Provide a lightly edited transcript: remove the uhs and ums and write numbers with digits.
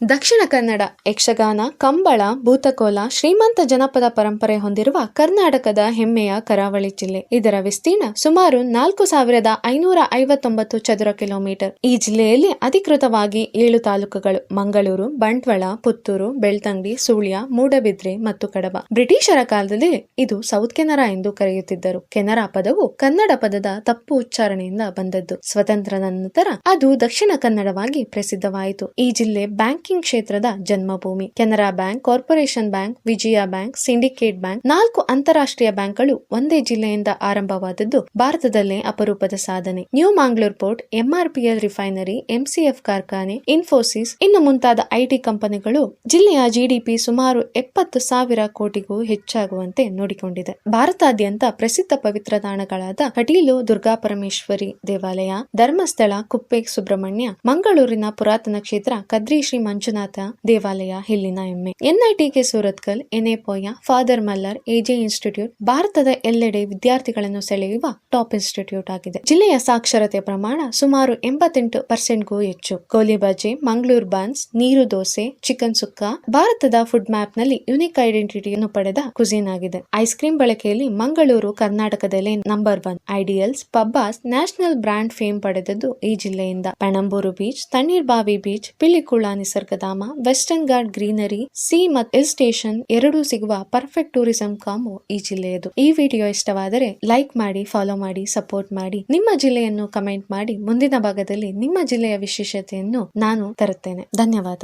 ದಕ್ಷಿಣ ಕನ್ನಡ ಯಕ್ಷಗಾನ, ಕಂಬಳ, ಭೂತಕೋಲ ಶ್ರೀಮಂತ ಜನಪದ ಪರಂಪರೆ ಹೊಂದಿರುವ ಕರ್ನಾಟಕದ ಹೆಮ್ಮೆಯ ಕರಾವಳಿ ಜಿಲ್ಲೆ. ಇದರ ವಿಸ್ತೀರ್ಣ ಸುಮಾರು 4559 ಚದುರ ಕಿಲೋಮೀಟರ್. ಈ ಜಿಲ್ಲೆಯಲ್ಲಿ ಅಧಿಕೃತವಾಗಿ 7 ತಾಲೂಕುಗಳು: ಮಂಗಳೂರು, ಬಂಟ್ವಾಳ, ಪುತ್ತೂರು, ಬೆಳ್ತಂಗಡಿ, ಸುಳ್ಯ, ಮೂಡಬಿದ್ರೆ ಮತ್ತು ಕಡಬ. ಬ್ರಿಟಿಷರ ಕಾಲದಲ್ಲಿ ಇದು ಸೌತ್ ಕೆನರಾ ಎಂದು ಕರೆಯುತ್ತಿದ್ದರು. ಕೆನರಾ ಪದವು ಕನ್ನಡ ಪದದ ತಪ್ಪು ಉಚ್ಚಾರಣೆಯಿಂದ ಬಂದದ್ದು. ಸ್ವತಂತ್ರದ ನಂತರ ಅದು ದಕ್ಷಿಣ ಕನ್ನಡವಾಗಿ ಪ್ರಸಿದ್ಧವಾಯಿತು. ಈ ಜಿಲ್ಲೆ ಬ್ಯಾಂಕಿಂಗ್ ಕ್ಷೇತ್ರದ ಜನ್ಮಭೂಮಿ. ಕೆನರಾ ಬ್ಯಾಂಕ್, ಕಾರ್ಪೊರೇಷನ್ ಬ್ಯಾಂಕ್, ವಿಜಯ ಬ್ಯಾಂಕ್, ಸಿಂಡಿಕೇಟ್ ಬ್ಯಾಂಕ್, 4 ಅಂತಾರಾಷ್ಟ್ರೀಯ ಬ್ಯಾಂಕ್ಗಳು ಒಂದೇ ಜಿಲ್ಲೆಯಿಂದ ಆರಂಭವಾದದ್ದು ಭಾರತದಲ್ಲೇ ಅಪರೂಪದ ಸಾಧನೆ. New Mangaluru port, MRPL refinery, MCF ಕಾರ್ಖಾನೆ, ಇನ್ಫೋಸಿಸ್ ಇನ್ನು ಮುಂತಾದ ಐಟಿ ಕಂಪನಿಗಳು ಜಿಲ್ಲೆಯ ಜಿಡಿಪಿ ಸುಮಾರು 70,000 ಕೋಟಿಗೂ ಹೆಚ್ಚಾಗುವಂತೆ ನೋಡಿಕೊಂಡಿದೆ. ಭಾರತಾದ್ಯಂತ ಪ್ರಸಿದ್ಧ ಪವಿತ್ರ ತಾಣಗಳಾದ ಕಟೀಲು ದುರ್ಗಾಪರಮೇಶ್ವರಿ ದೇವಾಲಯ, ಧರ್ಮಸ್ಥಳ ಕುಪ್ಪೆ ಸುಬ್ರಹ್ಮಣ್ಯ, ಮಂಗಳೂರಿನ ಪುರಾತನ ಕ್ಷೇತ್ರ ಕದ್ರಿ ಶ್ರೀ ಮಂಜುನಾಥ ದೇವಾಲಯ ಇಲ್ಲಿನ ಹೆಮ್ಮೆ. NITK Surathkal, Yenepoya, father Muller, AJ institute ಭಾರತದ ಎಲ್ಲೆಡೆ ವಿದ್ಯಾರ್ಥಿಗಳನ್ನು ಸೆಳೆಯುವ ಟಾಪ್ ಇನ್ಸ್ಟಿಟ್ಯೂಟ್ ಆಗಿದೆ. ಜಿಲ್ಲೆಯ ಸಾಕ್ಷರತೆ ಪ್ರಮಾಣ ಸುಮಾರು 88%ಗೂ ಹೆಚ್ಚು. ಗೋಲಿ ಬಜೆ, ಮಂಗಳೂರು ಬನ್ಸ್, ನೀರು ದೋಸೆ, ಚಿಕನ್ ಸುಕ್ಕ ಭಾರತದ ಫುಡ್ ಮ್ಯಾಪ್ ನಲ್ಲಿ ಯುನಿಕ್ ಐಡೆಂಟಿಟಿಯನ್ನು ಪಡೆದ ಕುಸಿನ್ ಆಗಿದೆ. ಐಸ್ ಕ್ರೀಮ್ ಬಳಕೆಯಲ್ಲಿ ಮಂಗಳೂರು ಕರ್ನಾಟಕದಲ್ಲೇ number 1. Ideals, Pabbas national brand fame ಪಡೆದದ್ದು ಈ ಜಿಲ್ಲೆಯಿಂದ. Panambur beach, Tannirbhavi beach, Pilikula Nisargadhama, Western Ghat greenery, sea ಮತ್ತು ಹಿಲ್ ಸ್ಟೇಷನ್ ಎರಡೂ ಸಿಗುವ ಪರ್ಫೆಕ್ಟ್ ಟೂರಿಸಂ ಕಾಂಬೋ ಈ ಜಿಲ್ಲೆಯದು. ಈ ವಿಡಿಯೋ ಇಷ್ಟವಾದರೆ ಲೈಕ್ ಮಾಡಿ, ಫಾಲೋ ಮಾಡಿ, ಸಪೋರ್ಟ್ ಮಾಡಿ. ನಿಮ್ಮ ಜಿಲ್ಲೆಯನ್ನು ಕಮೆಂಟ್ ಮಾಡಿ. ಮುಂದಿನ ಭಾಗದಲ್ಲಿ ನಿಮ್ಮ ಜಿಲ್ಲೆಯ ವಿಶೇಷತೆಯನ್ನು ನಾನು ತರುತ್ತೇನೆ. ಧನ್ಯವಾದ.